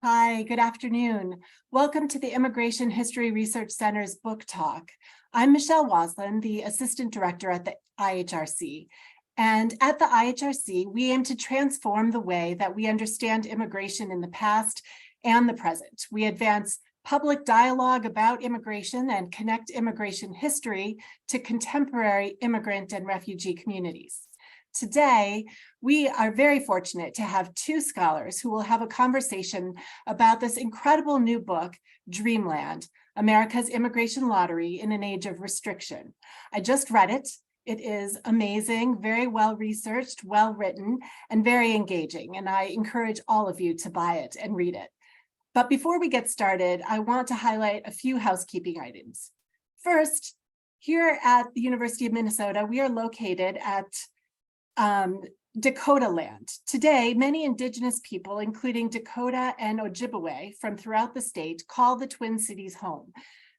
Hi, good afternoon. Welcome to the Immigration History Research Center's book talk. I'm Michelle Waslin, the Assistant Director at the IHRC. And at the IHRC, we aim to transform the way that we understand immigration in the past and the present. We advance public dialogue about immigration and connect immigration history to contemporary immigrant and refugee communities. Today, we are very fortunate to have two scholars who will have a conversation about this incredible new book, Dreamland, America's Immigration Lottery in an Age of Restriction. I just read it. It is amazing, very well researched, well written, and very engaging. And I encourage all of you to buy it and read it. But before we get started, I want to highlight a few housekeeping items. First, here at the University of Minnesota, we are located at Dakota land. Today, many Indigenous people, including Dakota and Ojibwe from throughout the state, call the Twin Cities home.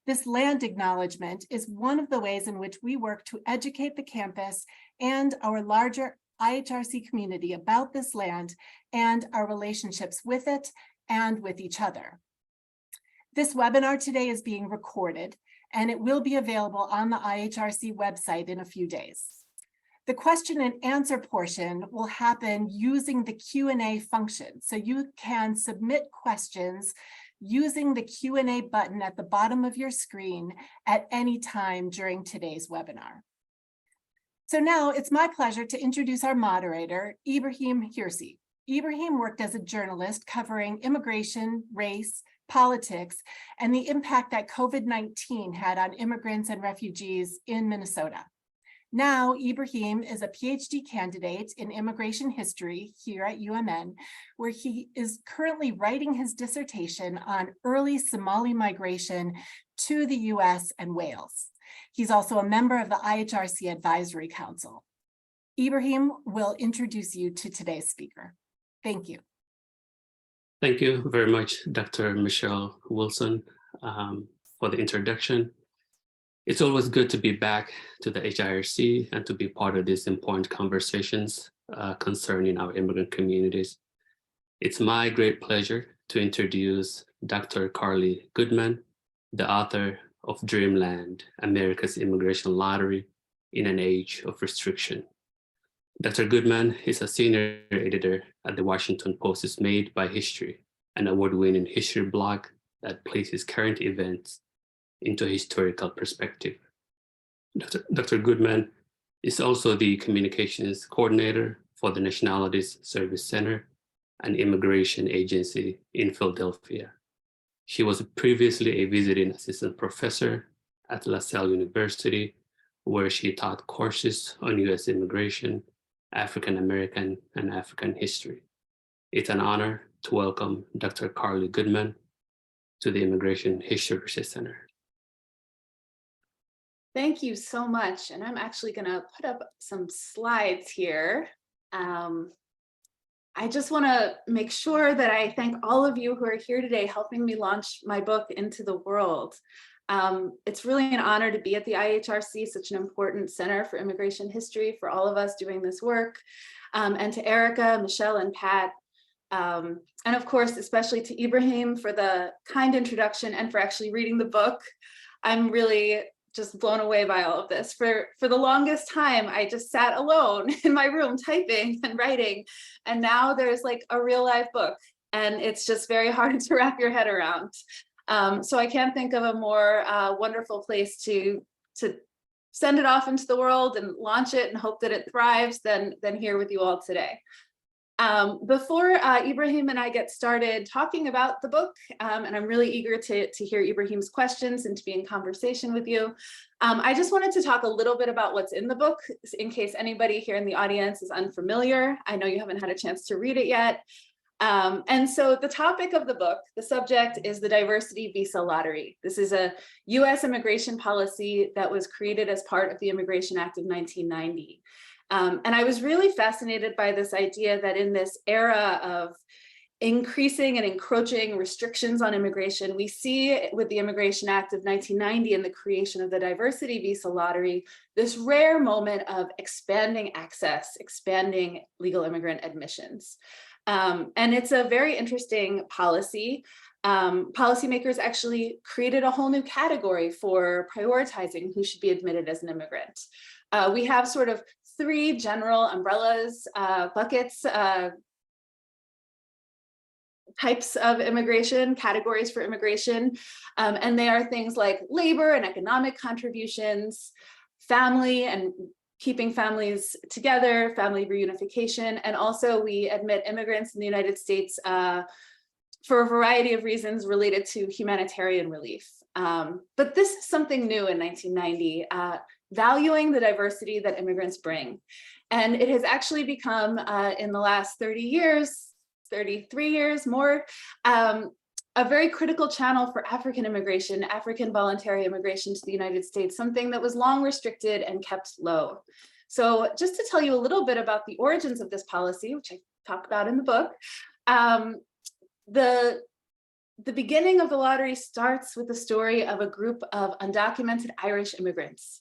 This land acknowledgement is one of the ways in which we work to educate the campus and our larger IHRC community about this land and our relationships with it and with each other. This webinar today is being recorded, and it will be available on the IHRC website in a few days. The question and answer portion will happen using the Q&A function. So you can submit questions using the Q&A button at the bottom of your screen at any time during today's webinar. So now it's my pleasure to introduce our moderator, Ibrahim Hirsi. Ibrahim worked as a journalist covering immigration, race, politics, and the impact that COVID-19 had on immigrants and refugees in Minnesota. Now, Ibrahim is a PhD candidate in immigration history here at UMN, where he is currently writing his dissertation on early Somali migration to the US and Wales. He's also a member of the IHRC Advisory Council. Ibrahim will introduce you to today's speaker. Thank you. Thank you very much, Dr. Michelle Wilson, for the introduction. It's always good to be back to the IHRC and to be part of these important conversations concerning our immigrant communities. It's my great pleasure to introduce Dr. Carly Goodman, the author of Dreamland, America's Immigration Lottery in an Age of Restriction. Dr. Goodman is a senior editor at the Washington Post's Made by History, an award-winning history blog that places current events into a historical perspective. Dr. Goodman is also the communications coordinator for the Nationalities Service Center, an immigration agency in Philadelphia. She was previously a visiting assistant professor at LaSalle University, where she taught courses on US immigration, African American, and African history. It's an honor to welcome Dr. Carly Goodman to the Immigration History Research Center. Thank you so much. And I'm actually going to put up some slides here. I just want to make sure that I thank all of you who are here today helping me launch my book into the world. It's really an honor to be at the IHRC, such an important center for immigration history for all of us doing this work. And to Erica, Michelle, and Pat. And of course, especially to Ibrahim for the kind introduction and for actually reading the book. I'm really just blown away by all of this. For the longest time, I just sat alone in my room typing and writing. And now there's like a real life book, and it's just very hard to wrap your head around. So I can't think of a more wonderful place to send it off into the world and launch it and hope that it thrives than here with you all today. Before Ibrahim and I get started talking about the book, and I'm really eager to hear Ibrahim's questions and to be in conversation with you, I just wanted to talk a little bit about what's in the book in case anybody here in the audience is unfamiliar. I know you haven't had a chance to read it yet. And so the topic of the book, the subject, is the diversity visa lottery. This is a US immigration policy that was created as part of the Immigration Act of 1990. And I was really fascinated by this idea that in this era of increasing and encroaching restrictions on immigration, we see with the Immigration Act of 1990 and the creation of the diversity visa lottery, this rare moment of expanding access, expanding legal immigrant admissions. And it's a very interesting policy. Policymakers actually created a whole new category for prioritizing who should be admitted as an immigrant. We have sort of three general umbrellas, buckets, types of immigration, categories for immigration, and they are things like labor and economic contributions, family and keeping families together, family reunification, and also we admit immigrants in the United States for a variety of reasons related to humanitarian relief. But this is something new in 1990, valuing the diversity that immigrants bring. And it has actually become, in the last 30 years, 33 years more, a very critical channel for African immigration, African voluntary immigration to the United States, something that was long restricted and kept low. So just to tell you a little bit about the origins of this policy, which I talk about in the book, the beginning of the lottery starts with the story of a group of undocumented Irish immigrants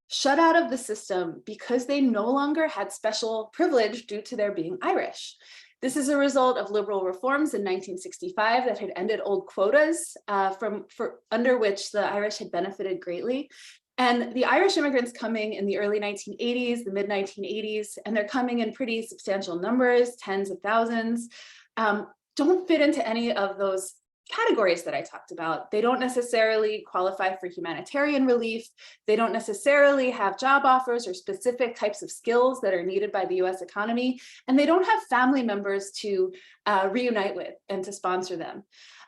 shut out of the system because they no longer had special privilege due to their being Irish. This is a result of liberal reforms in 1965 that had ended old quotas under which the Irish had benefited greatly. And the Irish immigrants coming in the early 1980s, the mid 1980s, and they're coming in pretty substantial numbers, tens of thousands, don't fit into any of those categories that I talked about. They don't necessarily qualify for humanitarian relief. They don't necessarily have job offers or specific types of skills that are needed by the US economy. And they don't have family members to reunite with and to sponsor them.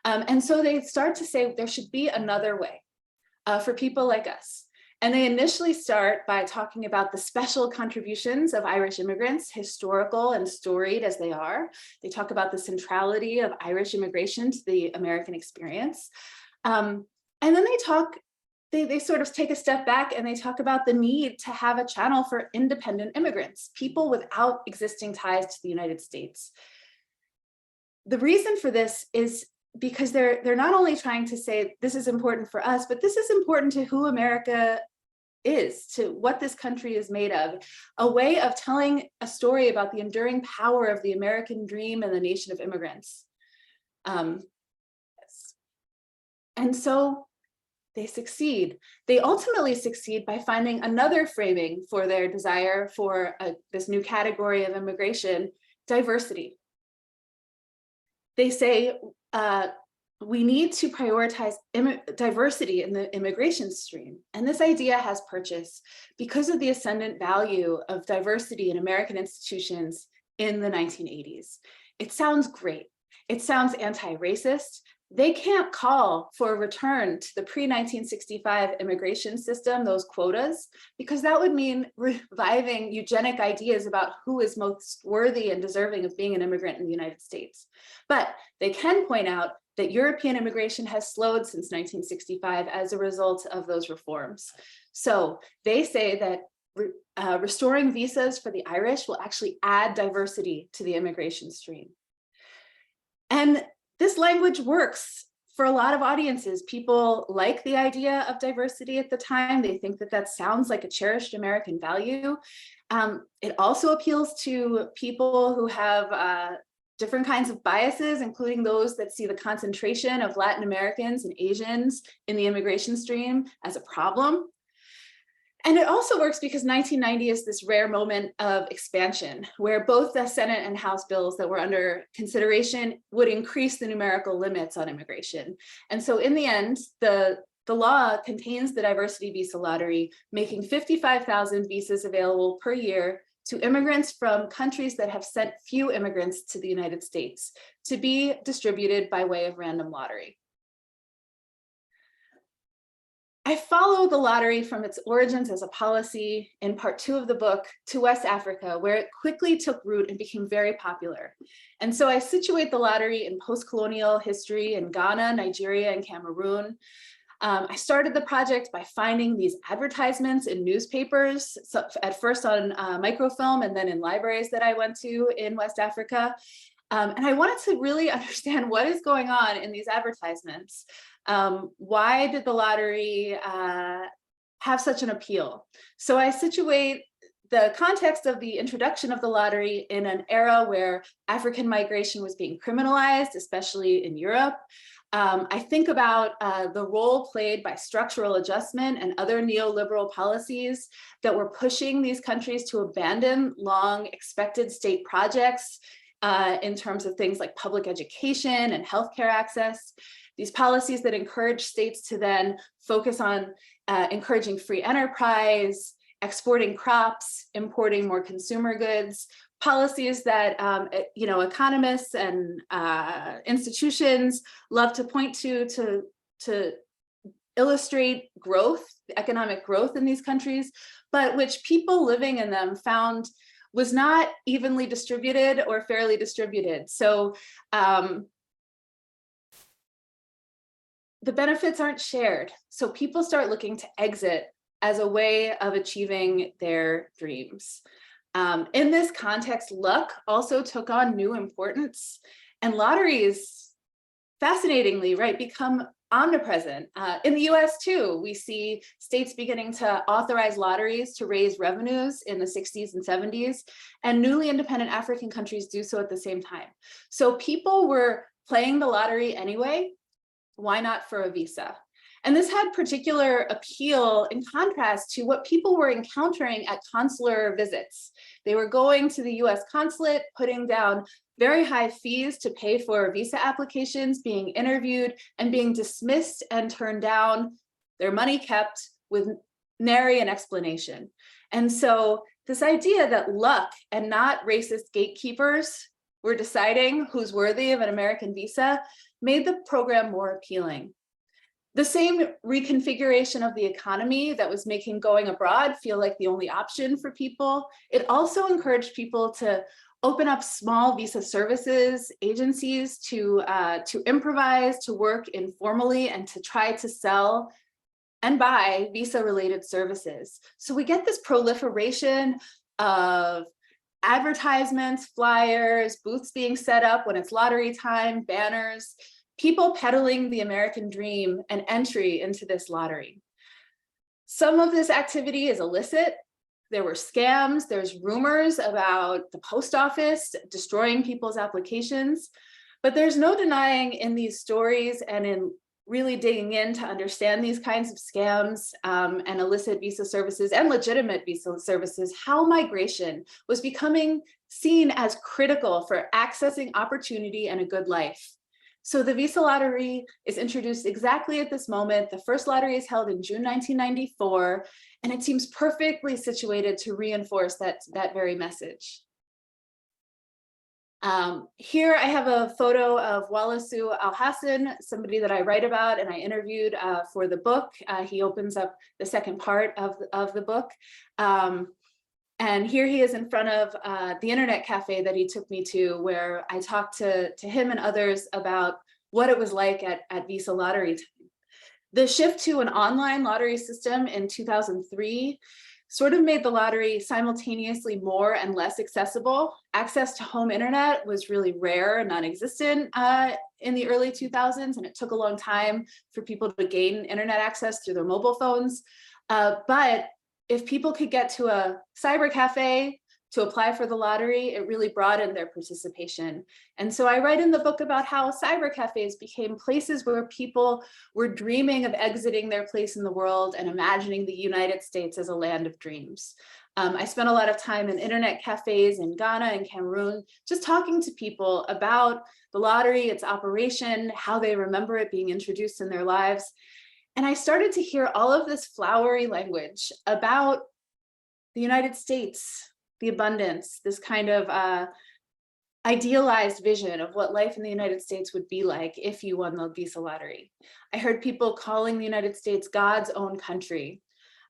And so they start to say there should be another way for people like us. And they initially start by talking about the special contributions of Irish immigrants, historical and storied as they are. They talk about the centrality of Irish immigration to the American experience. And then they sort of take a step back and they talk about the need to have a channel for independent immigrants, people without existing ties to the United States. The reason for this is because they're not only trying to say this is important for us, but this is important to who America is, to what this country is made of, a way of telling a story about the enduring power of the American dream and the nation of immigrants. And so they succeed. They ultimately succeed by finding another framing for their desire for this new category of immigration, diversity. They say, we need to prioritize diversity in the immigration stream. And this idea has purchase because of the ascendant value of diversity in American institutions in the 1980s. It sounds great. It sounds anti-racist. They can't call for a return to the pre-1965 immigration system, those quotas, because that would mean reviving eugenic ideas about who is most worthy and deserving of being an immigrant in the United States. But they can point out that European immigration has slowed since 1965 as a result of those reforms. So they say that restoring visas for the Irish will actually add diversity to the immigration stream. And this language works for a lot of audiences. People like the idea of diversity at the time. They think that that sounds like a cherished American value. It also appeals to people who have different kinds of biases, including those that see the concentration of Latin Americans and Asians in the immigration stream as a problem. And it also works because 1990 is this rare moment of expansion where both the Senate and House bills that were under consideration would increase the numerical limits on immigration. And so in the end, the law contains the diversity visa lottery, making 55,000 visas available per year to immigrants from countries that have sent few immigrants to the United States to be distributed by way of random lottery. I follow the lottery from its origins as a policy in part 2 of the book to West Africa, where it quickly took root and became very popular. And so I situate the lottery in post-colonial history in Ghana, Nigeria, and Cameroon. I started the project by finding these advertisements in newspapers, so at first on microfilm and then in libraries that I went to in West Africa. And I wanted to really understand what is going on in these advertisements. Why did the lottery have such an appeal? So I situate the context of the introduction of the lottery in an era where African migration was being criminalized, especially in Europe. I think about the role played by structural adjustment and other neoliberal policies that were pushing these countries to abandon long expected state projects in terms of things like public education and healthcare access. These policies that encourage states to then focus on encouraging free enterprise, exporting crops, importing more consumer goods, policies that economists and institutions love to point to illustrate growth, economic growth in these countries, but which people living in them found was not evenly distributed or fairly distributed. So the benefits aren't shared. So people start looking to exit as a way of achieving their dreams. In this context, luck also took on new importance, and lotteries, fascinatingly, right, become omnipresent. In the US too, we see states beginning to authorize lotteries to raise revenues in the 60s and 70s, and newly independent African countries do so at the same time. So people were playing the lottery anyway. Why not for a visa? And this had particular appeal in contrast to what people were encountering at consular visits. They were going to the US consulate, putting down very high fees to pay for visa applications, being interviewed and being dismissed and turned down, their money kept with nary an explanation. And so this idea that luck and not racist gatekeepers were deciding who's worthy of an American visa made the program more appealing. The same reconfiguration of the economy that was making going abroad feel like the only option for people, it also encouraged people to open up small visa services, agencies to improvise, to work informally, and to try to sell and buy visa-related services. So we get this proliferation of advertisements, flyers, booths being set up when it's lottery time, banners, people peddling the American dream and entry into this lottery. Some of this activity is illicit. There were scams, there's rumors about the post office destroying people's applications, but there's no denying in these stories and in really digging in to understand these kinds of scams and illicit visa services and legitimate visa services, how migration was becoming seen as critical for accessing opportunity and a good life. So the visa lottery is introduced exactly at this moment. The first lottery is held in June 1994, and it seems perfectly situated to reinforce that very message. Here I have a photo of Walasu Al-Hassan, somebody that I write about and I interviewed for the book. He opens up the second part of the book. And here he is in front of the internet cafe that he took me to, where I talked to him and others about what it was like at Visa lottery time. The shift to an online lottery system in 2003 sort of made the lottery simultaneously more and less accessible. Access to home internet was really rare and non-existent in the early 2000s, and it took a long time for people to gain internet access through their mobile phones. But if people could get to a cyber cafe to apply for the lottery, it really broadened their participation. And so I write in the book about how cyber cafes became places where people were dreaming of exiting their place in the world and imagining the United States as a land of dreams. I spent a lot of time in internet cafes in Ghana and Cameroon, just talking to people about the lottery, its operation, how they remember it being introduced in their lives. And I started to hear all of this flowery language about the United States, the abundance, this kind of idealized vision of what life in the United States would be like if you won the Visa lottery. I heard people calling the United States God's own country.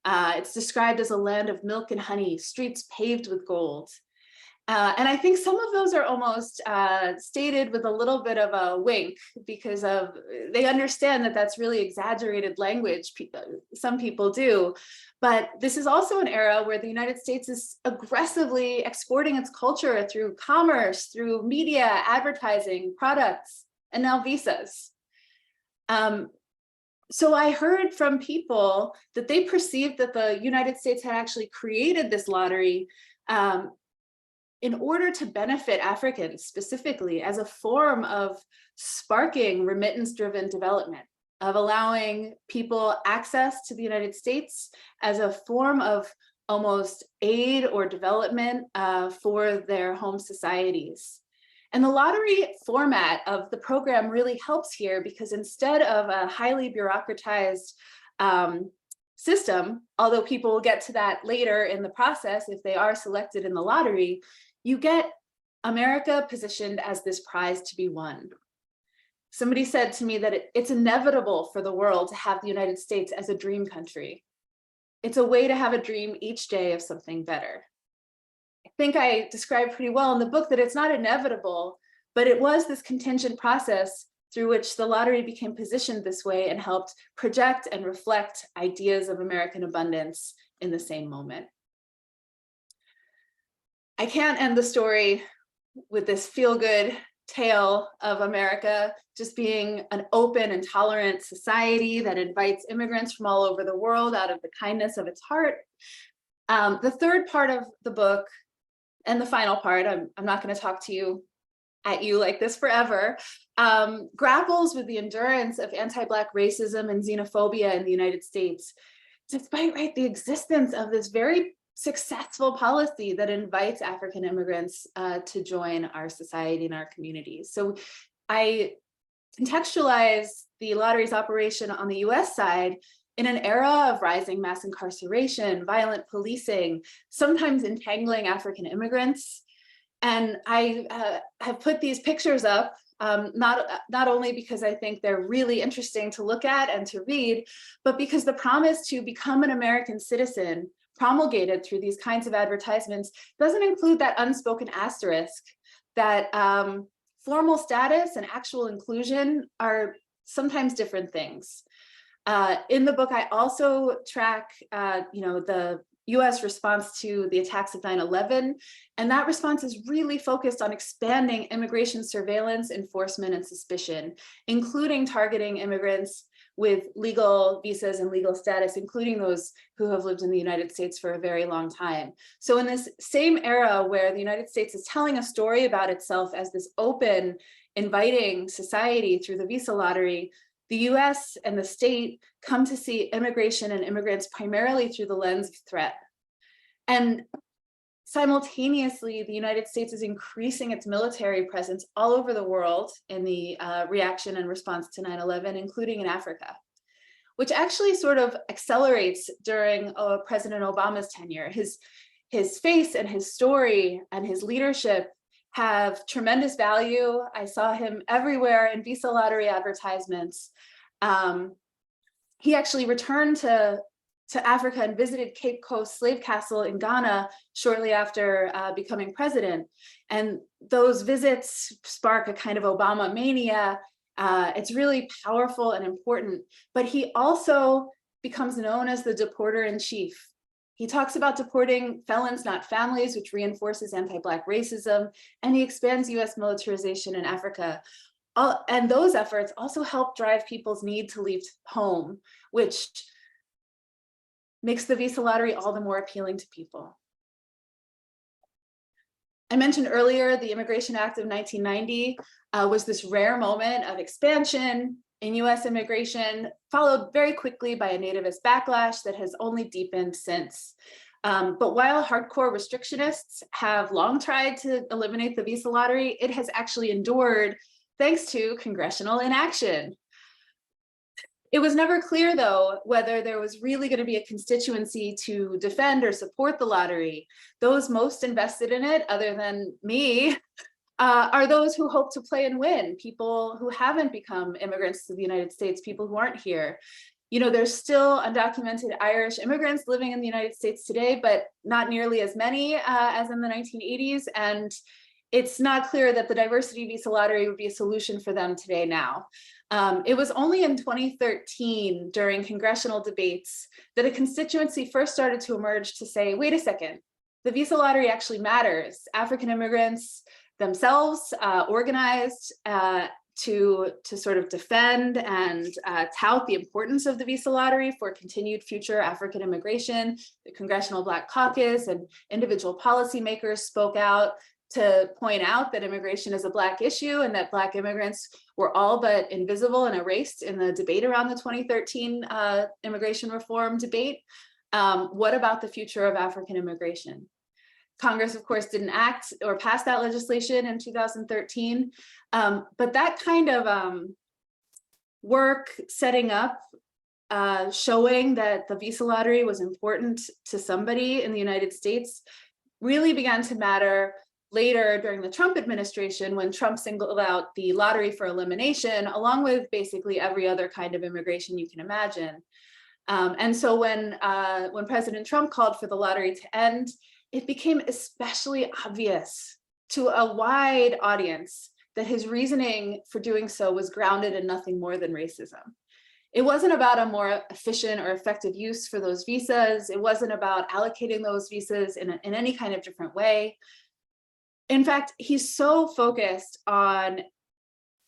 It's described as a land of milk and honey, streets paved with gold. And I think some of those are almost stated with a little bit of a wink, because they understand that that's really exaggerated language. Some people do. But this is also an era where the United States is aggressively exporting its culture through commerce, through media, advertising, products, and now visas. So I heard from people that they perceived that the United States had actually created this lottery in order to benefit Africans specifically as a form of sparking remittance-driven development, of allowing people access to the United States as a form of almost aid or development for their home societies. And the lottery format of the program really helps here because instead of a highly bureaucratized system, although people will get to that later in the process if they are selected in the lottery, you get America positioned as this prize to be won. Somebody said to me that it's inevitable for the world to have the United States as a dream country. It's a way to have a dream each day of something better. I think I described pretty well in the book that it's not inevitable, but it was this contingent process through which the lottery became positioned this way and helped project and reflect ideas of American abundance in the same moment. I can't end the story with this feel-good tale of America just being an open and tolerant society that invites immigrants from all over the world out of the kindness of its heart. The third part of the book, and the final part, I'm not going to talk to you like this forever, grapples with the endurance of anti-Black racism and xenophobia in the United States, despite the existence of this very successful policy that invites African immigrants to join our society and our communities. So I contextualize the lottery's operation on the US side in an era of rising mass incarceration, violent policing, sometimes entangling African immigrants. And I have put these pictures up, not only because I think they're really interesting to look at and to read, but because the promise to become an American citizen promulgated through these kinds of advertisements doesn't include that unspoken asterisk that formal status and actual inclusion are sometimes different things. In the book, I also track the US response to the attacks of 9/11, and that response is really focused on expanding immigration surveillance, enforcement, and suspicion, including targeting immigrants with legal visas and legal status, including those who have lived in the United States for a very long time. So in this same era where the United States is telling a story about itself as this open, inviting society through the visa lottery, the US and the state come to see immigration and immigrants primarily through the lens of threat. And simultaneously, the United States is increasing its military presence all over the world in the reaction and response to 9/11, including in Africa, which actually sort of accelerates during President Obama's tenure. His face and his story and his leadership have tremendous value. I saw him everywhere in visa lottery advertisements. He actually returned to Africa and visited Cape Coast Slave Castle in Ghana shortly after becoming president. And those visits spark a kind of Obama mania. It's really powerful and important, but he also becomes known as the deporter in chief. He talks about deporting felons, not families, which reinforces anti-Black racism, and he expands US militarization in Africa. And those efforts also help drive people's need to leave home, which makes the visa lottery all the more appealing to people. I mentioned earlier the Immigration Act of 1990 was this rare moment of expansion in US immigration, followed very quickly by a nativist backlash that has only deepened since. But while hardcore restrictionists have long tried to eliminate the visa lottery, it has actually endured thanks to congressional inaction. It was never clear, though, whether there was really going to be a constituency to defend or support the lottery. Those most invested in it, other than me, are those who hope to play and win, people who haven't become immigrants to the United States, people who aren't here. You know, there's still undocumented Irish immigrants living in the United States today, but not nearly as many as in the 1980s. And it's not clear that the diversity visa lottery would be a solution for them today now. It was only in 2013, during congressional debates, that a constituency first started to emerge to say, wait a second, the visa lottery actually matters. African immigrants themselves organized to sort of defend and tout the importance of the visa lottery for continued future African immigration. The Congressional Black Caucus and individual policymakers spoke out to point out that immigration is a Black issue and that Black immigrants were all but invisible and erased in the debate around the 2013 immigration reform debate. What about the future of African immigration? Congress, of course, didn't act or pass that legislation in 2013, but that kind of work setting up, showing that the visa lottery was important to somebody in the United States really began to matter later during the Trump administration, when Trump singled out the lottery for elimination, along with basically every other kind of immigration you can imagine. And so when President Trump called for the lottery to end, it became especially obvious to a wide audience that his reasoning for doing so was grounded in nothing more than racism. It wasn't about a more efficient or effective use for those visas. It wasn't about allocating those visas in any kind of different way. In fact, he's so focused on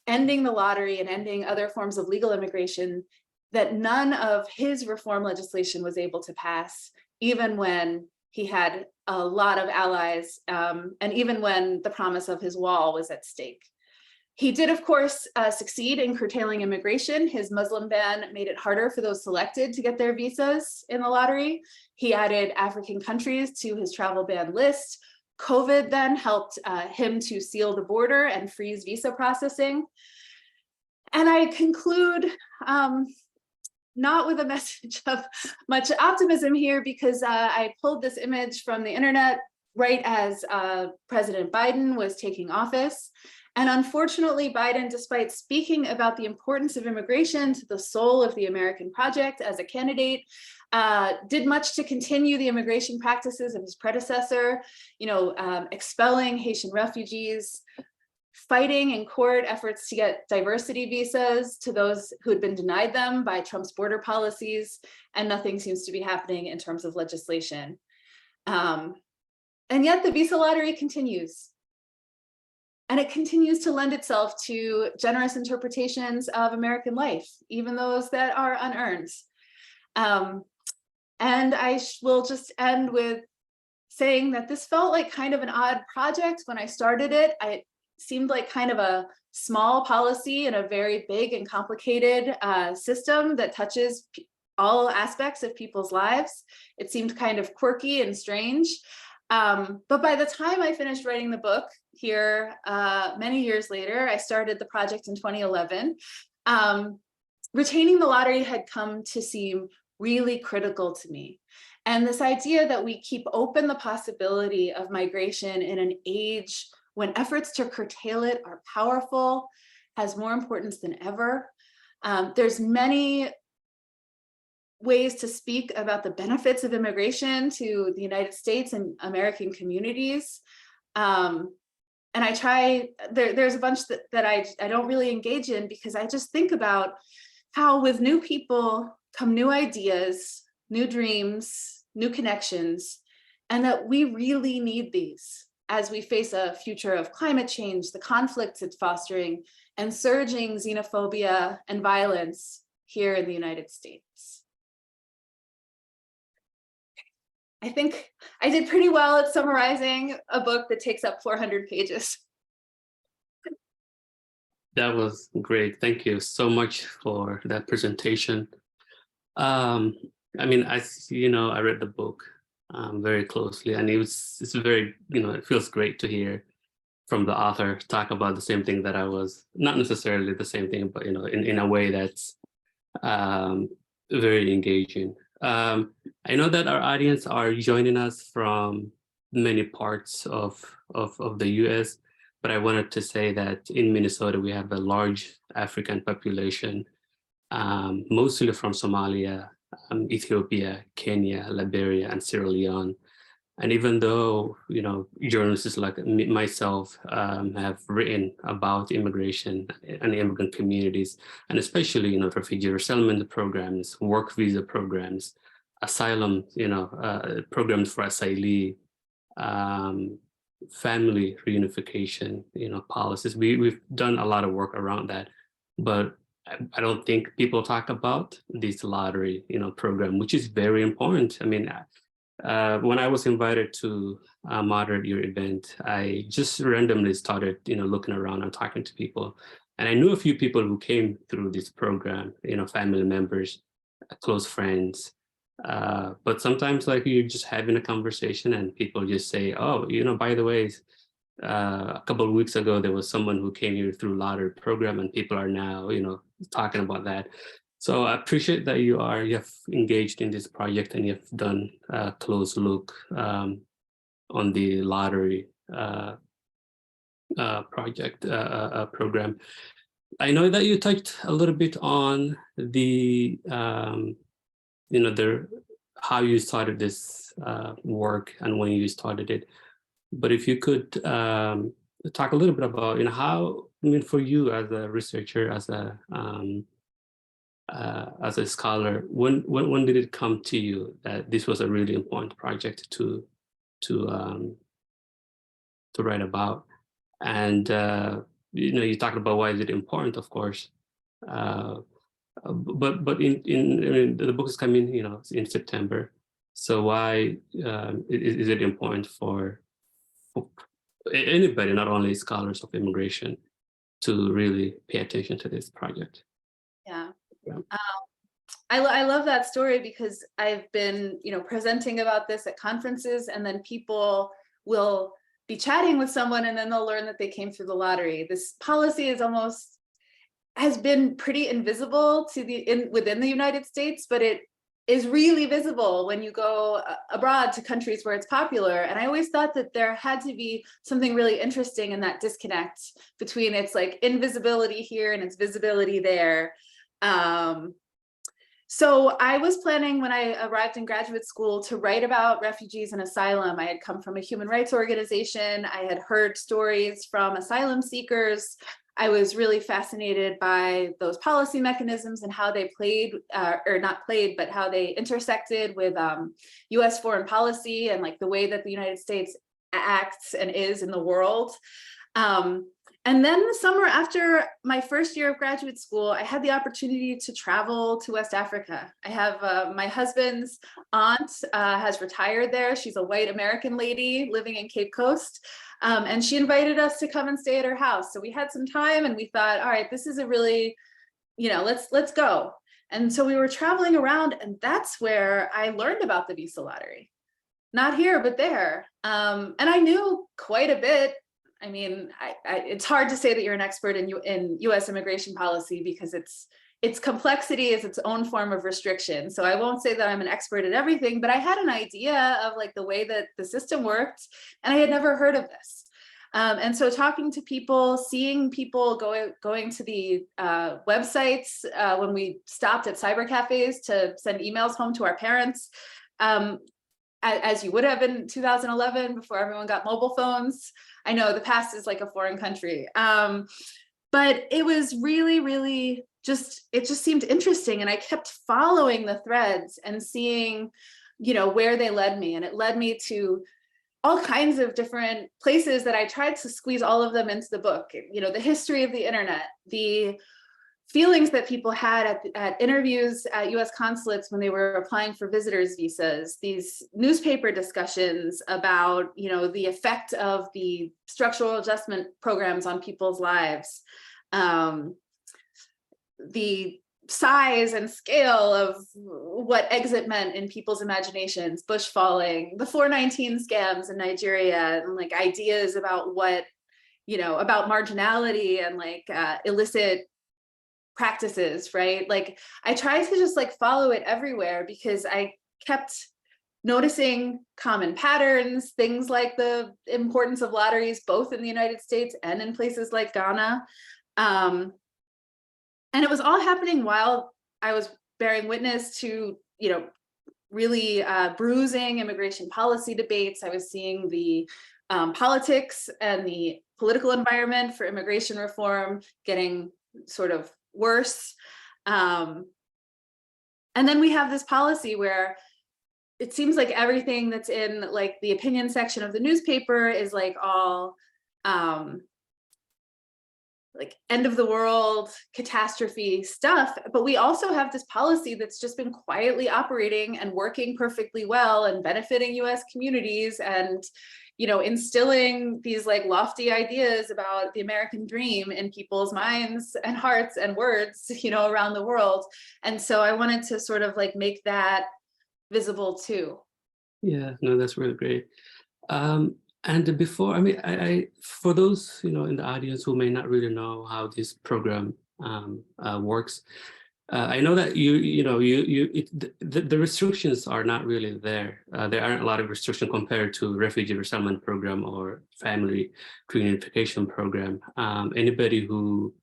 ending the lottery and ending other forms of legal immigration that none of his reform legislation was able to pass, even when he had a lot of allies, and even when the promise of his wall was at stake. He did, of course, succeed in curtailing immigration. His Muslim ban made it harder for those selected to get their visas in the lottery. He added African countries to his travel ban list. COVID then helped him to seal the border and freeze visa processing. And I conclude not with a message of much optimism here, because I pulled this image from the internet right as President Biden was taking office. And unfortunately, Biden, despite speaking about the importance of immigration to the soul of the American project as a candidate, did much to continue the immigration practices of his predecessor, expelling Haitian refugees, fighting in court efforts to get diversity visas to those who had been denied them by Trump's border policies, and nothing seems to be happening in terms of legislation. And yet the visa lottery continues. And it continues to lend itself to generous interpretations of American life, even those that are unearned. And I will just end with saying that this felt like kind of an odd project when I started it. It seemed like kind of a small policy in a very big and complicated system that touches all aspects of people's lives. It seemed kind of quirky and strange. But by the time I finished writing the book here, many years later, I started the project in 2011. Retaining the lottery had come to seem really critical to me. And this idea that we keep open the possibility of migration in an age when efforts to curtail it are powerful has more importance than ever. There's many ways to speak about the benefits of immigration to the United States and American communities. And I try, there's a bunch that I don't really engage in, because I just think about how with new people come new ideas, new dreams, new connections, and that we really need these as we face a future of climate change, the conflicts it's fostering, and surging xenophobia and violence here in the United States. I think I did pretty well at summarizing a book that takes up 400 pages. That was great. Thank you so much for that presentation. I mean, I read the book very closely, and it's very, it feels great to hear from the author talk about the same thing that I was, not necessarily the same thing, but, in a way that's very engaging. I know that our audience are joining us from many parts of the US, but I wanted to say that in Minnesota, we have a large African population, mostly from Somalia, Ethiopia, Kenya, Liberia, and Sierra Leone. And even though, journalists like myself have written about immigration and immigrant communities, and especially, refugee resettlement programs, work visa programs, asylum, programs for asylee, family reunification, policies. We've done a lot of work around that, but I don't think people talk about this lottery, program, which is very important. I mean, when I was invited to moderate your event, I just randomly started, looking around and talking to people. And I knew a few people who came through this program, family members, close friends. But sometimes like you're just having a conversation and people just say, oh, by the way, a couple of weeks ago, there was someone who came here through lottery program and people are now, talking about that. So I appreciate that you have engaged in this project and you've done a close look on the lottery project program. I know that you touched a little bit on the how you started this work and when you started it. But if you could talk a little bit about, how, for you as a researcher, as a scholar, when did it come to you that this was a really important project to write about? And you talked about why is it important, of course, but in the book is coming, in September. So why is it important for anybody, not only scholars of immigration, to really pay attention to this project? Yeah. I love that story because I've been, presenting about this at conferences, and then people will be chatting with someone and then they'll learn that they came through the lottery. This policy has been pretty invisible within the United States, but it is really visible when you go abroad to countries where it's popular. And I always thought that there had to be something really interesting in that disconnect between its like invisibility here and its visibility there. So I was planning when I arrived in graduate school to write about refugees and asylum. I had come from a human rights organization. I had heard stories from asylum seekers. I was really fascinated by those policy mechanisms and how they played, or not played, but how they intersected with US foreign policy and like the way that the United States acts and is in the world. And then the summer after my first year of graduate school, I had the opportunity to travel to West Africa. I have my husband's aunt has retired there. She's a white American lady living in Cape Coast. And she invited us to come and stay at her house. So we had some time and we thought, all right, this is a really, let's go. And so we were traveling around, and that's where I learned about the visa lottery. Not here, but there. And I knew quite a bit. I mean, it's hard to say that you're an expert in US immigration policy because its complexity is its own form of restriction. So I won't say that I'm an expert at everything, but I had an idea of like the way that the system worked, and I had never heard of this. And so talking to people, seeing people going to the websites when we stopped at cyber cafes to send emails home to our parents, as you would have in 2011 before everyone got mobile phones. I know the past is like a foreign country, but it was really, really it just seemed interesting. And I kept following the threads and seeing, where they led me. And it led me to all kinds of different places that I tried to squeeze all of them into the book. The history of the internet, the feelings that people had at interviews at US consulates when they were applying for visitors visas, these newspaper discussions about, the effect of the structural adjustment programs on people's lives, the size and scale of what exit meant in people's imaginations, bush falling, the 419 scams in Nigeria, and like ideas about what, about marginality and like illicit practices, right? Like I tried to just like follow it everywhere because I kept noticing common patterns, things like the importance of lotteries, both in the United States and in places like Ghana. And it was all happening while I was bearing witness to, really bruising immigration policy debates. I was seeing the politics and the political environment for immigration reform getting sort of worse. And then we have this policy where it seems like everything that's in like the opinion section of the newspaper is like all like end of the world catastrophe stuff, but we also have this policy that's just been quietly operating and working perfectly well and benefiting US communities and, you know, instilling these like lofty ideas about the American dream in people's minds and hearts and words, you know, around the world. And so I wanted to sort of like make that visible too. Yeah, no, that's really great. And before, I mean, I for those, you know, in the audience who may not really know how this program works, I know that the restrictions are not really there. There aren't a lot of restrictions compared to refugee resettlement program or family reunification program. Anybody who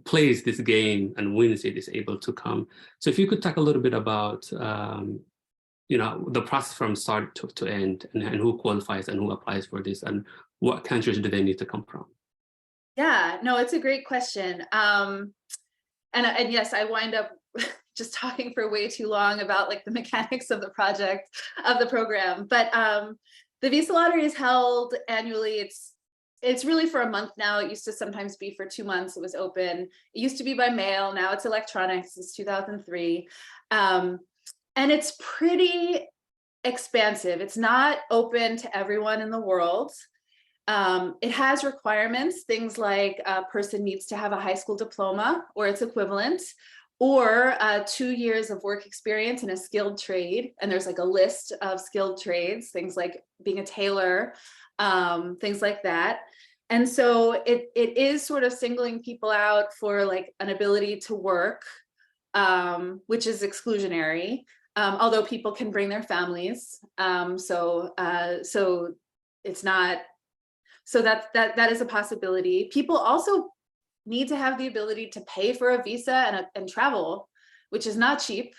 plays this game and wins it is able to come. So if you could talk a little bit about you know, the process from start to end, and who qualifies and who applies for this, and what countries do they need to come from? Yeah, no, it's a great question. And yes, I wind up just talking for way too long about like the mechanics of the project, of the program. But the visa lottery is held annually. It's really for a month now. It used to sometimes be for 2 months. It was open. It used to be by mail. Now it's electronic since 2003. And it's pretty expansive. It's not open to everyone in the world. It has requirements, things like a person needs to have a high school diploma or its equivalent, or 2 years of work experience in a skilled trade. And there's like a list of skilled trades, things like being a tailor, things like that. And so it is sort of singling people out for like an ability to work, which is exclusionary. Although people can bring their families, so it's not, so that is a possibility. People also need to have the ability to pay for a visa and travel, which is not cheap.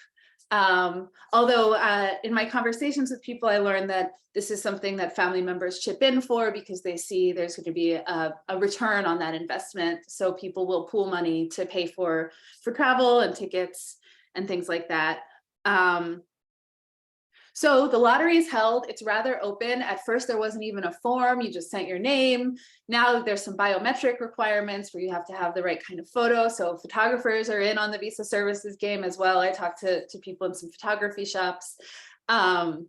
Although in my conversations with people, I learned that this is something that family members chip in for because they see there's going to be a return on that investment. So people will pool money to pay for travel and tickets and things like that. So the lottery is held, it's rather open. At first, there wasn't even a form, you just sent your name. Now there's some biometric requirements where you have to have the right kind of photo. So photographers are in on the visa services game as well. I talked to people in some photography shops. And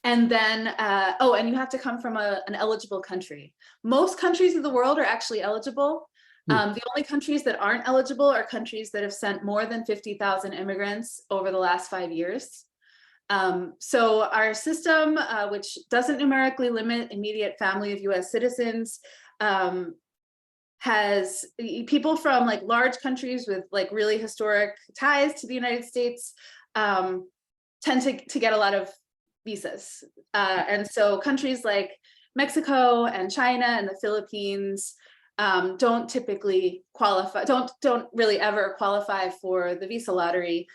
then, and you have to come from an eligible country. Most countries of the world are actually eligible. The only countries that aren't eligible are countries that have sent more than 50,000 immigrants over the last 5 years. So our system, which doesn't numerically limit immediate family of US citizens, has people from like large countries with like really historic ties to the United States tend to get a lot of visas. And so countries like Mexico and China and the Philippines don't typically qualify, don't really ever qualify for the visa lottery.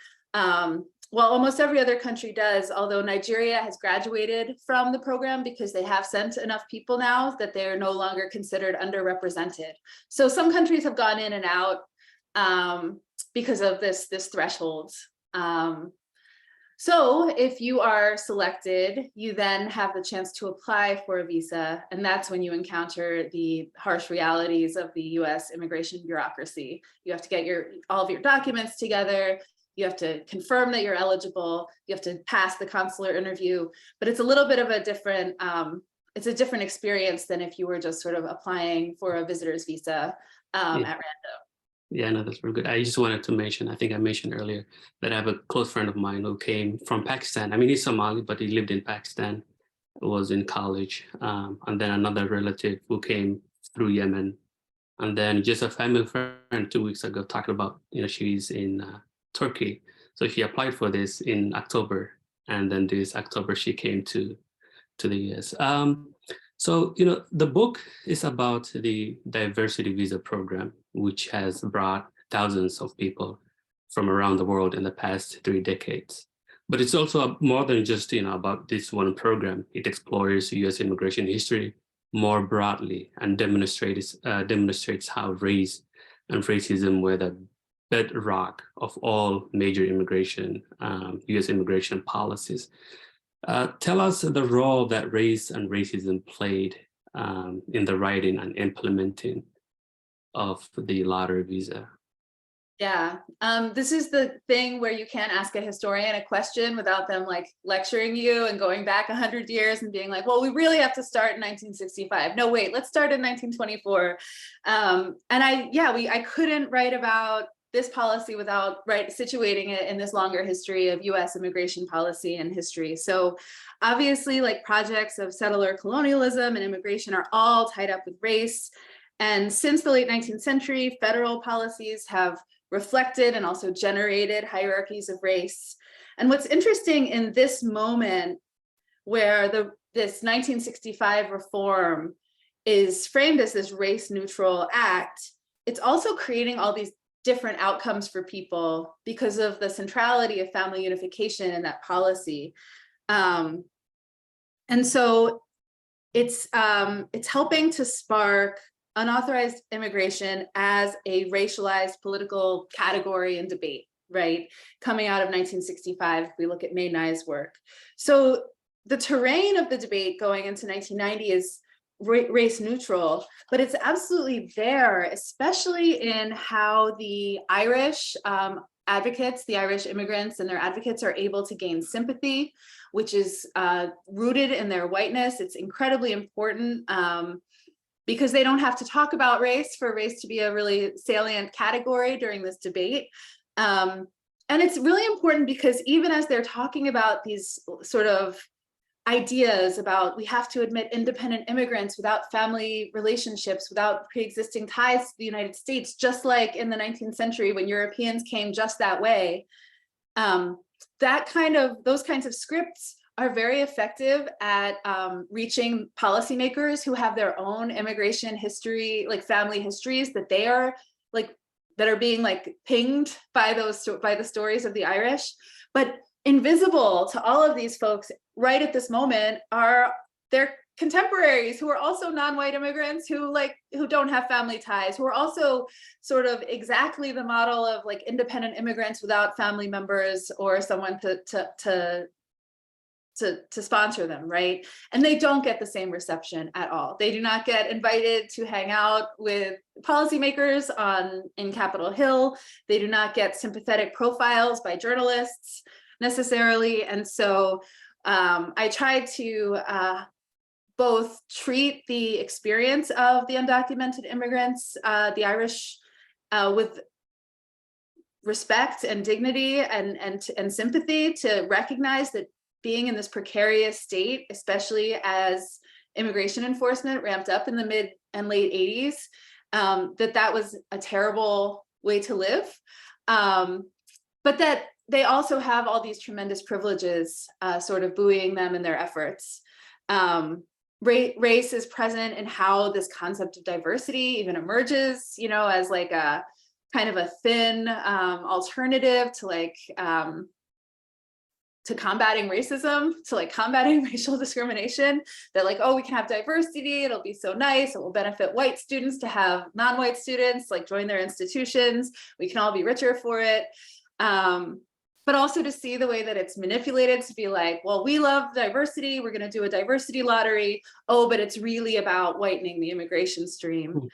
Well, almost every other country does, although Nigeria has graduated from the program because they have sent enough people now that they're no longer considered underrepresented. So some countries have gone in and out because of this threshold. So if you are selected, you then have the chance to apply for a visa, and that's when you encounter the harsh realities of the US immigration bureaucracy. You have to get all of your documents together. You have to confirm that you're eligible. You have to pass the consular interview, but it's a little bit of a different, it's a different experience than if you were just sort of applying for a visitor's visa at random. Yeah, no, that's very good. I just wanted to mention, I think I mentioned earlier that I have a close friend of mine who came from Pakistan. I mean, he's Somali, but he lived in Pakistan, was in college. And then another relative who came through Yemen. And then just a family friend 2 weeks ago talking about, you know, she's in Turkey. So she applied for this in October, and then this October she came to the US. So, you know, the book is about the diversity visa program, which has brought thousands of people from around the world in the past 3 decades. But it's also more than just, you know, about this one program. It explores US immigration history more broadly and demonstrates how race and racism, whether bedrock of all major immigration, US immigration policies. Tell us the role that race and racism played in the writing and implementing of the lottery visa. Yeah, this is the thing where you can't ask a historian a question without them like lecturing you and going back 100 years and being like, well, we really have to start in 1965. No, wait, let's start in 1924. And I couldn't write about this policy without situating it in this longer history of US immigration policy and history. So obviously, like, projects of settler colonialism and immigration are all tied up with race. And since the late 19th century, federal policies have reflected and also generated hierarchies of race. And what's interesting in this moment where this 1965 reform is framed as this race neutral act, it's also creating all these different outcomes for people because of the centrality of family unification in that policy. And so it's helping to spark unauthorized immigration as a racialized political category and debate, right? Coming out of 1965, if we look at Mae Nye's work. So the terrain of the debate going into 1990 is race neutral, but it's absolutely there, especially in how the Irish advocates, the Irish immigrants and their advocates are able to gain sympathy, which is rooted in their whiteness. It's incredibly important. Because they don't have to talk about race for race to be a really salient category during this debate. And it's really important because even as they're talking about these sort of ideas about we have to admit independent immigrants without family relationships, without pre-existing ties to the United States, just like in the 19th century when Europeans came just that way, those kinds of scripts are very effective at reaching policymakers who have their own immigration history, like family histories that they are that are being pinged by the stories of the Irish. But invisible to all of these folks right at this moment are their contemporaries who are also non-white immigrants who don't have family ties, who are also sort of exactly the model of independent immigrants without family members or someone to sponsor them, right? And they don't get the same reception at all. They do not get invited to hang out with policymakers in Capitol Hill. They do not get sympathetic profiles by journalists necessarily. And so I tried to both treat the experience of the undocumented immigrants, the Irish, with respect and dignity and sympathy, to recognize that being in this precarious state, especially as immigration enforcement ramped up in the mid and late 80s, that was a terrible way to live. But that they also have all these tremendous privileges sort of buoying them in their efforts. Race is present in how this concept of diversity even emerges, as a kind of a thin alternative to combating racism, to combating racial discrimination, that oh, we can have diversity, it'll be so nice, it will benefit white students to have non-white students join their institutions, we can all be richer for it. But also to see the way that it's manipulated to be well, we love diversity, we're gonna do a diversity lottery, oh, but it's really about whitening the immigration stream.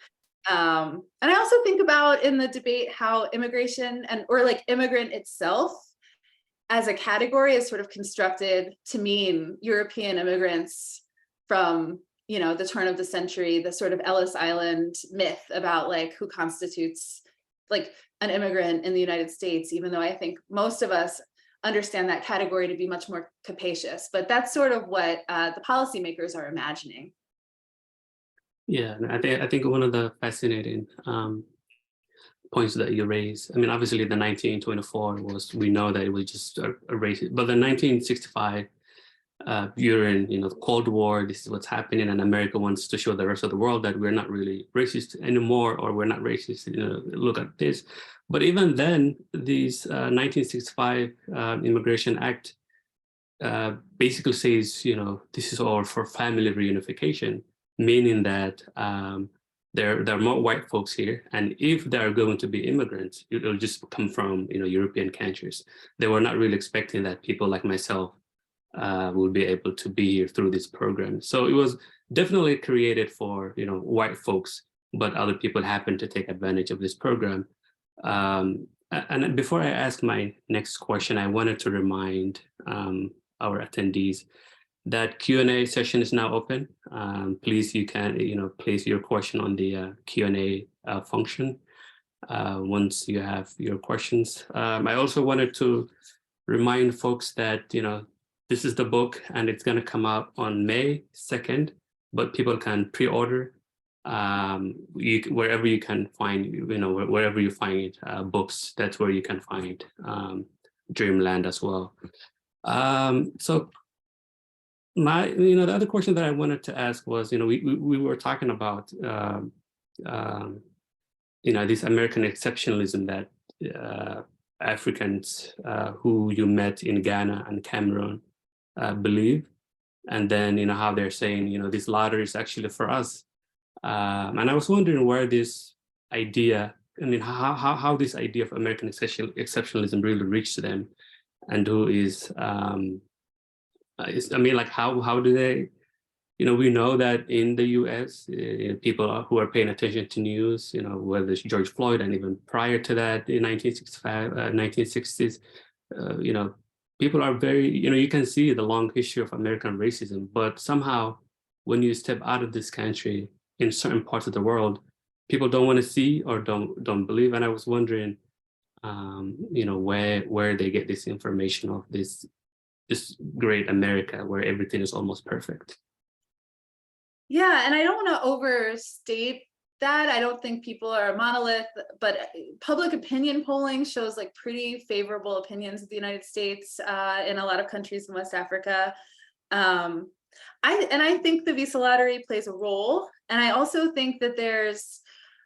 And I also think about in the debate how immigration or immigrant itself as a category is sort of constructed to mean European immigrants from, the turn of the century, the sort of Ellis Island myth about who constitutes an immigrant in the United States, even though I think most of us understand that category to be much more capacious. But that's sort of what the policymakers are imagining. Yeah, I think one of the fascinating points that you raised, I mean, obviously the 1924 we know that it was just a racist, but the 1965, you're in, the Cold War, this is what's happening, and America wants to show the rest of the world that we're not really racist anymore, or we're not racist, look at this. But even then, these 1965 Immigration Act basically says, this is all for family reunification, meaning that there are more white folks here, and if they are going to be immigrants, it'll just come from European countries. They were not really expecting that people like myself will be able to be here through this program. So it was definitely created for white folks, but other people happened to take advantage of this program. And before I ask my next question, I wanted to remind our attendees that Q&A session is now open. Please, you can place your question on the Q&A function once you have your questions. I also wanted to remind folks that this is the book, and it's going to come out on May 2nd, but people can pre-order wherever you can find, wherever you find books. That's where you can find Dreamland as well. So the other question that I wanted to ask was, we were talking about, this American exceptionalism that Africans who you met in Ghana and Cameroon believe, and then how they're saying, this lottery is actually for us. And I was wondering where this idea, how this idea of American exceptionalism really reached them, and who is, how do they, we know that in the US, people who are paying attention to news, whether it's George Floyd and even prior to that in 1965, 1960s, people are very, you can see the long history of American racism, but somehow when you step out of this country in certain parts of the world, people don't want to see or don't believe. And I was wondering, where they get this information of this great America where everything is almost perfect. Yeah, and I don't want to overstate that. I don't think people are a monolith, but public opinion polling shows like pretty favorable opinions of the United States in a lot of countries in West Africa. I think the visa lottery plays a role. And I also think that there's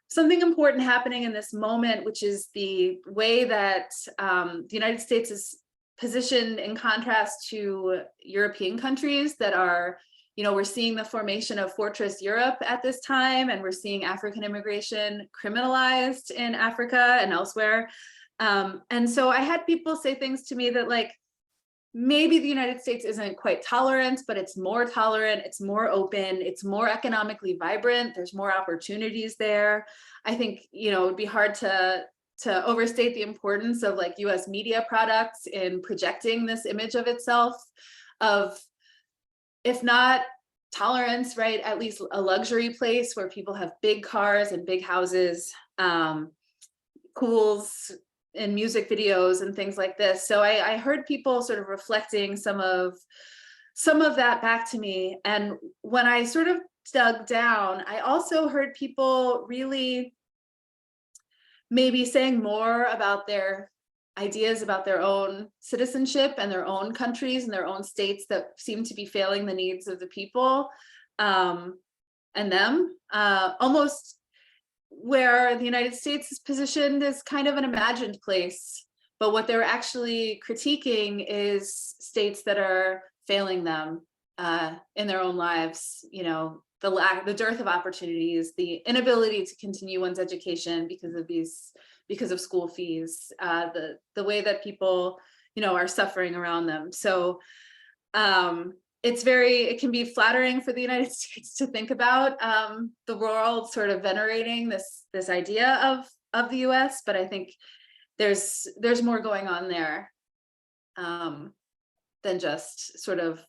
something important happening in this moment, which is the way that the United States is positioned in contrast to European countries that are, we're seeing the formation of Fortress Europe at this time, and we're seeing African immigration criminalized in Africa and elsewhere. And so I had people say things to me that like, maybe the United States isn't quite tolerant, but it's more tolerant, it's more open, it's more economically vibrant, there's more opportunities there. I think, it would be hard to overstate the importance of like US media products in projecting this image of itself of, if not tolerance, right, at least a luxury place where people have big cars and big houses, pools and music videos and things like this. So I heard people sort of reflecting some of that back to me. And when I sort of dug down, I also heard people really maybe saying more about their ideas about their own citizenship and their own countries and their own states that seem to be failing the needs of the people and them, almost where the United States is positioned as kind of an imagined place. But what they're actually critiquing is states that are failing them in their own lives, the dearth of opportunities, the inability to continue one's education because of school fees, the way that people, are suffering around them. So it can be flattering for the United States to think about the world sort of venerating this idea of the US, but I think there's more going on there than just sort of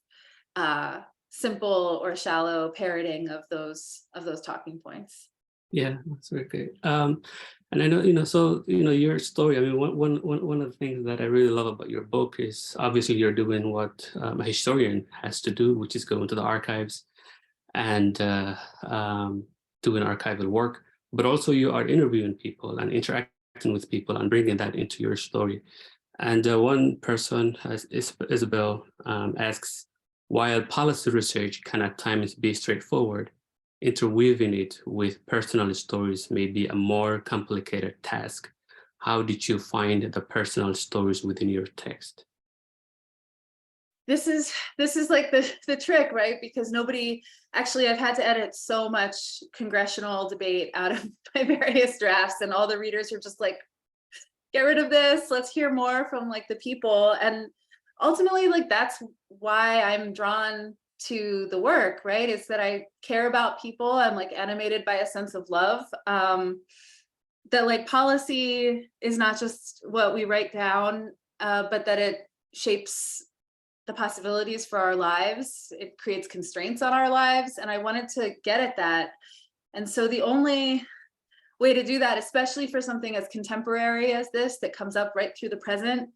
simple or shallow parroting of those talking points. Yeah, that's very great. And I know, your story, I mean, one of the things that I really love about your book is obviously you're doing what a historian has to do, which is going to the archives and doing archival work, but also you are interviewing people and interacting with people and bringing that into your story. And one person, Isabel, asks, while policy research can at times be straightforward, interweaving it with personal stories may be a more complicated task. How did you find the personal stories within your text? this is like the trick, right? Because nobody, actually, I've had to edit so much congressional debate out of my various drafts, and all the readers are just like, get rid of this, let's hear more from like the people. And ultimately, like, that's why I'm drawn to the work, right? Is that I care about people. I'm like animated by a sense of love. That like policy is not just what we write down, but that it shapes the possibilities for our lives. It creates constraints on our lives. And I wanted to get at that. And so the only way to do that, especially for something as contemporary as this, that comes up right through the present,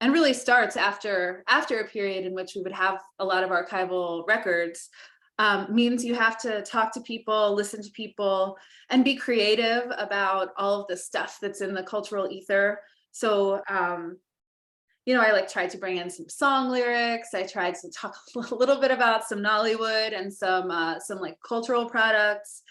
and really starts after a period in which we would have a lot of archival records, means you have to talk to people, listen to people, and be creative about all of the stuff that's in the cultural ether. So, you know, I like tried to bring in some song lyrics. I tried to talk a little bit about some Nollywood and some like cultural products.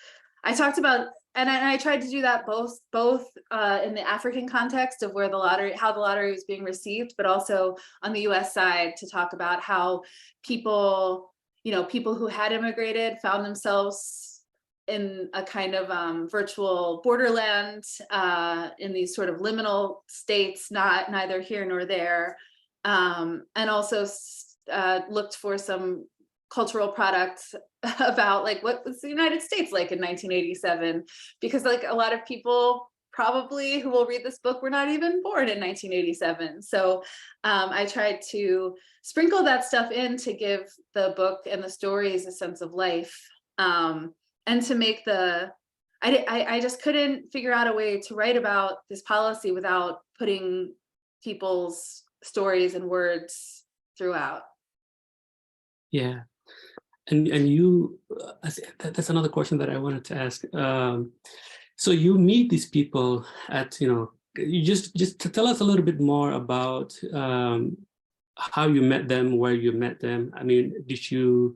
I talked about, and I tried to do that both in the African context of where how the lottery was being received, but also on the US side to talk about how people, you know, people who had immigrated found themselves in a kind of virtual borderland, in these sort of liminal states, neither here nor there, and also looked for some cultural products about like what was the United States like in 1987, because like a lot of people probably who will read this book were not even born in 1987. So I tried to sprinkle that stuff in to give the book and the stories a sense of life. And to make I just couldn't figure out a way to write about this policy without putting people's stories and words throughout. Yeah, and you, that's another question that I wanted to ask. So you meet these people at, you know, you just to tell us a little bit more about how you met them, where you met them. I mean, did you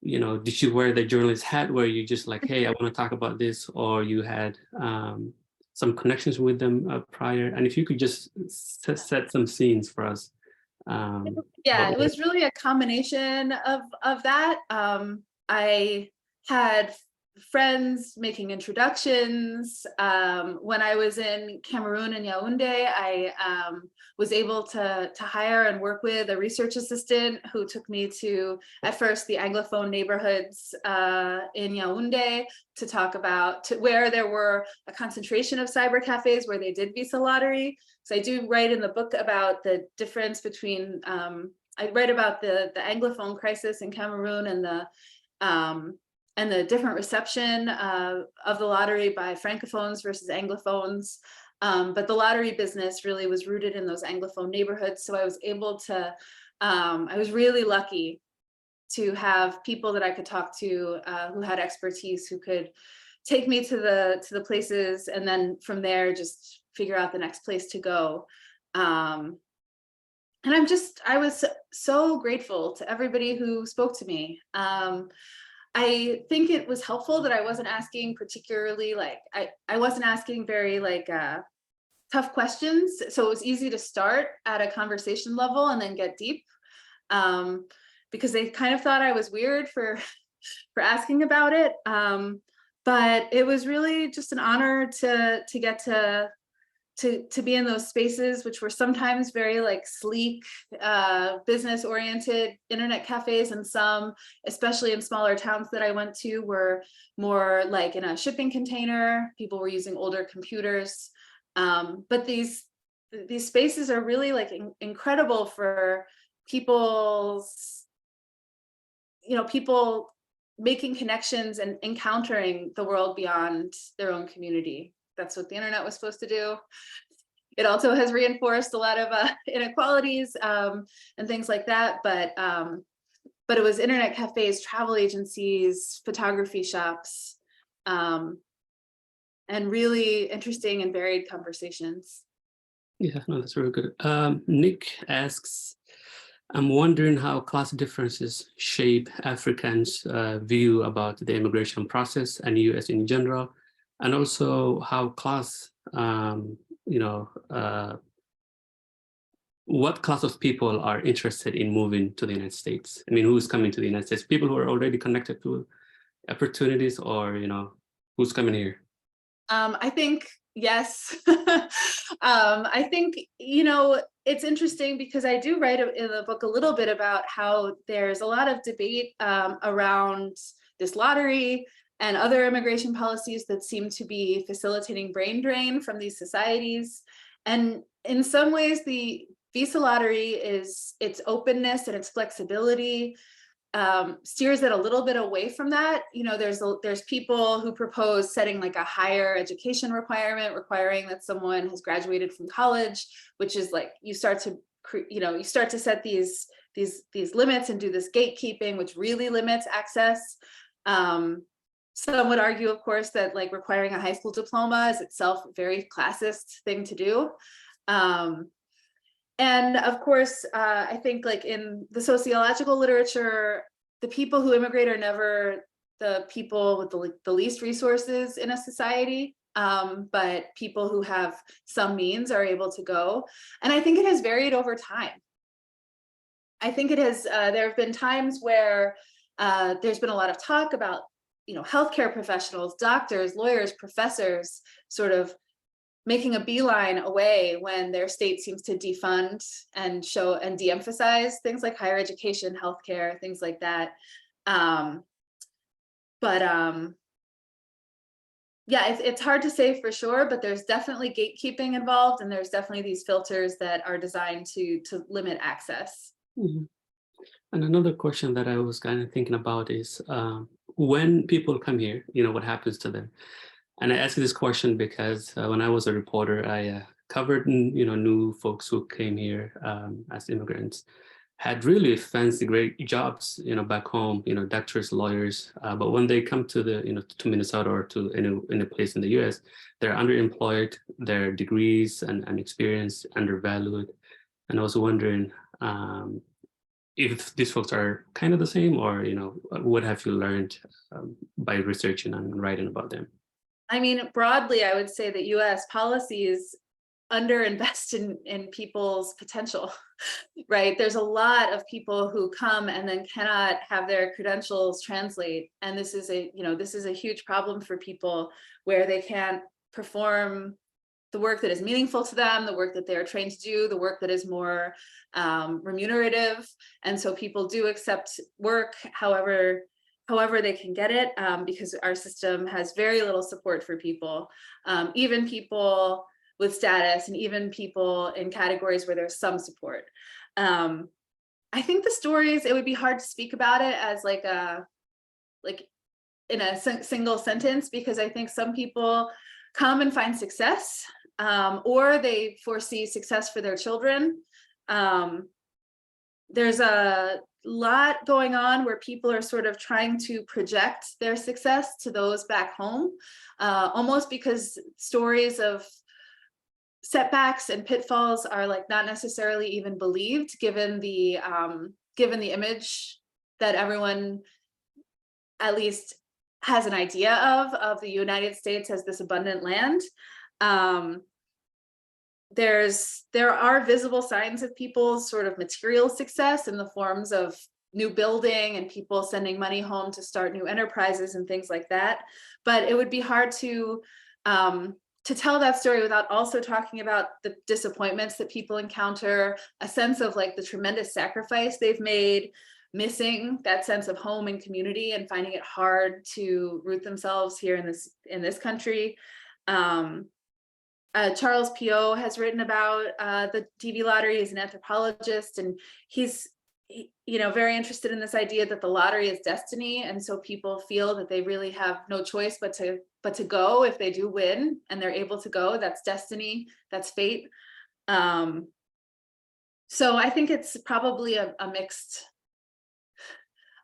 wear the journalist hat where you just like, hey, I want to talk about this, or you had some connections with them prior? And if you could just set some scenes for us. Yeah, it was really a combination of that. I had friends making introductions. When I was in Cameroon and Yaoundé, I was able to hire and work with a research assistant who took me to, at first, the Anglophone neighborhoods in Yaoundé to talk about where there were a concentration of cyber cafes where they did visa lottery. So I do write in the book about the difference between, I write about the Anglophone crisis in Cameroon and the different reception of the lottery by Francophones versus Anglophones. But the lottery business really was rooted in those Anglophone neighborhoods. So I was able to, I was really lucky to have people that I could talk to who had expertise, who could take me to the places, and then from there just figure out the next place to go. And I was so grateful to everybody who spoke to me. I think it was helpful that I wasn't asking particularly like, I wasn't asking very like tough questions. So it was easy to start at a conversation level and then get deep, because they kind of thought I was weird for asking about it. But it was really just an honor to get to be in those spaces, which were sometimes very like sleek, business oriented internet cafes, and some, especially in smaller towns that I went to, were more like in a shipping container. People were using older computers. But these spaces are really like incredible for people's, people making connections and encountering the world beyond their own community. That's what the internet was supposed to do. It also has reinforced a lot of inequalities and things like that. But it was internet cafes, travel agencies, photography shops, and really interesting and varied conversations. Yeah, no, that's really good. Nick asks, I'm wondering how class differences shape Africans' view about the immigration process and US in general, and also how class, what class of people are interested in moving to the United States? I mean, who's coming to the United States? People who are already connected to opportunities, or who's coming here? I think yes. I think it's interesting because I do write in the book a little bit about how there's a lot of debate around this lottery and other immigration policies that seem to be facilitating brain drain from these societies. And in some ways, the visa lottery is its openness and its flexibility steers it a little bit away from that. There's people who propose setting like a higher education requirement, requiring that someone has graduated from college, which is like you start to set these limits and do this gatekeeping, which really limits access. Some would argue, of course, that like requiring a high school diploma is itself a very classist thing to do. And of course, I think like in the sociological literature, the people who immigrate are never the people with the least resources in a society, but people who have some means are able to go. And I think it has varied over time. I think it has, there have been times where there's been a lot of talk about, healthcare professionals, doctors, lawyers, professors, sort of making a beeline away when their state seems to defund and show and de-emphasize things like higher education, healthcare, things like that. Yeah, it's hard to say for sure, but there's definitely gatekeeping involved, and there's definitely these filters that are designed to limit access. Mm-hmm. And another question that I was kind of thinking about is when people come here, what happens to them? And I ask this question because when I was a reporter, I covered, new folks who came here as immigrants, had really fancy, great jobs, back home, doctors, lawyers. But when they come to to Minnesota or to any place in the U.S., they're underemployed, their degrees and experience undervalued. And I was wondering if these folks are kind of the same, or what have you learned by researching and writing about them? I mean, broadly, I would say that U.S. policies underinvest in people's potential, right? There's a lot of people who come and then cannot have their credentials translate, and this is a huge problem for people where they can't perform the work that is meaningful to them, the work that they are trained to do, the work that is more remunerative, and so people do accept work however they can get it, because our system has very little support for people, even people with status and even people in categories where there's some support. I think the stories, it would be hard to speak about it as like in a single sentence, because I think some people come and find success, or they foresee success for their children. There's a lot going on where people are sort of trying to project their success to those back home, almost because stories of setbacks and pitfalls are like not necessarily even believed, given the image that everyone at least has an idea of the United States as this abundant land. There are visible signs of people's sort of material success in the forms of new building and people sending money home to start new enterprises and things like that. But it would be hard to tell that story without also talking about the disappointments that people encounter, a sense of like the tremendous sacrifice they've made, missing that sense of home and community and finding it hard to root themselves here in this country. Charles Pio has written about the TV lottery. He's an anthropologist, and he's very interested in this idea that the lottery is destiny, and so people feel that they really have no choice but to go if they do win, and they're able to go. That's destiny. That's fate. So I think it's probably a mixed,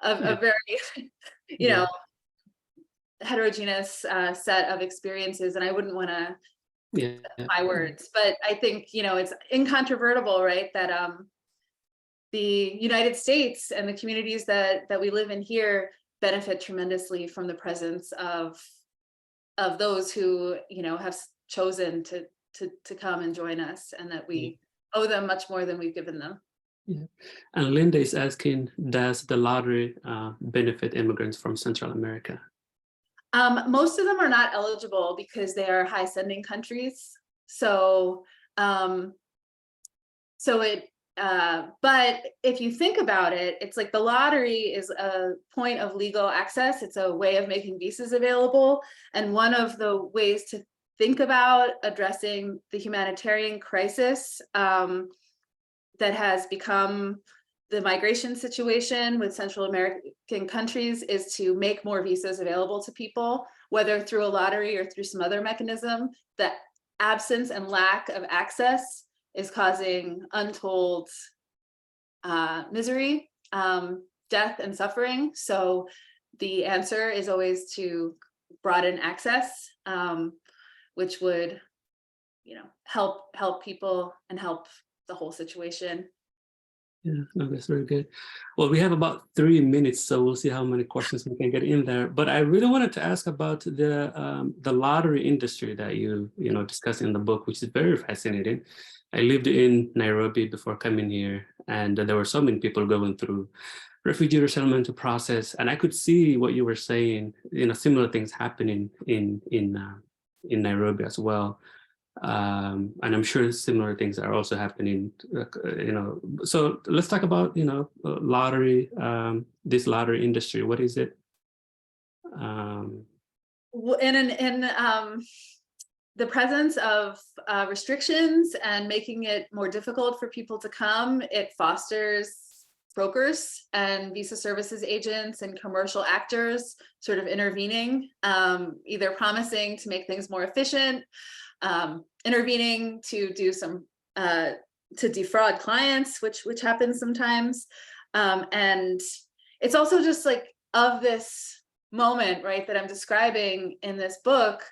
a very heterogeneous set of experiences, and I wouldn't want to my words, but I think it's incontrovertible, right, that the United States and the communities that we live in here benefit tremendously from the presence of those who have chosen to come and join us, and that we owe them much more than we've given them. Yeah. And Linda is asking, does the lottery benefit immigrants from Central America? Most of them are not eligible because they are high sending countries. So, but if you think about it, it's like the lottery is a point of legal access. It's a way of making visas available. And one of the ways to think about addressing the humanitarian crisis that has become the migration situation with Central American countries is to make more visas available to people, whether through a lottery or through some other mechanism. The absence and lack of access is causing untold misery, death, and suffering. So the answer is always to broaden access, which would, help people and help the whole situation. Yeah, no, that's very good. Well, we have about 3 minutes, so we'll see how many questions we can get in there. But I really wanted to ask about the lottery industry that you discuss in the book, which is very fascinating. I lived in Nairobi before coming here, and there were so many people going through refugee resettlement process, and I could see what you were saying. Similar things happening in Nairobi as well. And I'm sure similar things are also happening, so let's talk about, lottery, this lottery industry. What is it? In the presence of restrictions and making it more difficult for people to come, it fosters brokers and visa services agents and commercial actors sort of intervening, either promising to make things more efficient, intervening to do some to defraud clients, which happens sometimes, and it's also just like of this moment, right, that I'm describing in this book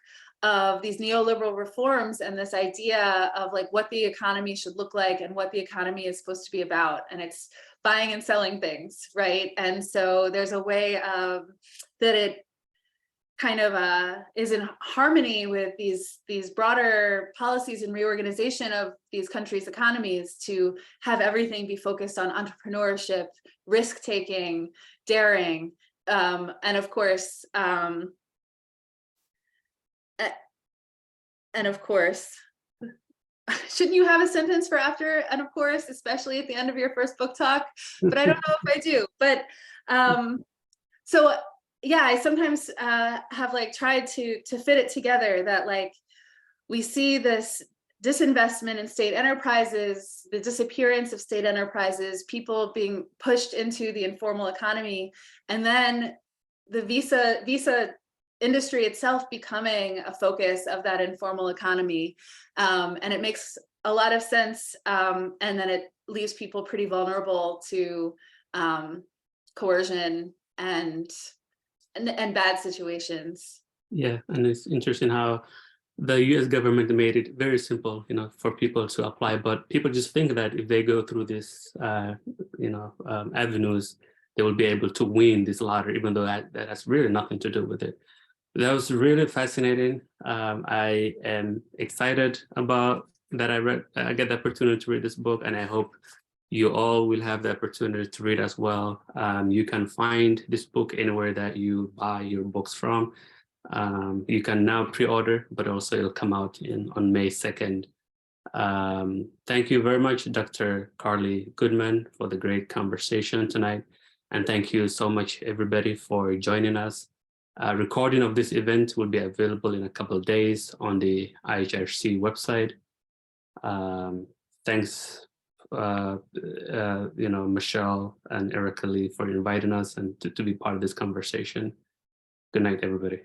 of these neoliberal reforms and this idea of like what the economy should look like and what the economy is supposed to be about, and it's buying and selling things, right? And so there's a way of that it kind of is in harmony with these broader policies and reorganization of these countries' economies to have everything be focused on entrepreneurship, risk-taking, daring, and of course, shouldn't you have a sentence for after and of course, especially at the end of your first book talk? But I don't know if I do. But so yeah, I sometimes have like tried to fit it together that like we see this disinvestment in state enterprises, the disappearance of state enterprises, people being pushed into the informal economy, and then the visa industry itself becoming a focus of that informal economy. And it makes a lot of sense. And then it leaves people pretty vulnerable to coercion and bad situations. Yeah, and it's interesting how the US government made it very simple, for people to apply, but people just think that if they go through this, avenues, they will be able to win this lottery, even though that has really nothing to do with it. That was really fascinating. I am excited about that I get the opportunity to read this book, and I hope you all will have the opportunity to read as well. You can find this book anywhere that you buy your books from. You can now pre-order, but also it'll come out on May 2nd. Thank you very much, Dr. Carly Goodman, for the great conversation tonight. And thank you so much, everybody, for joining us. Recording of this event will be available in a couple of days on the IHRC website. Thanks, Michelle and Erica Lee for inviting us and to be part of this conversation. Good night, everybody.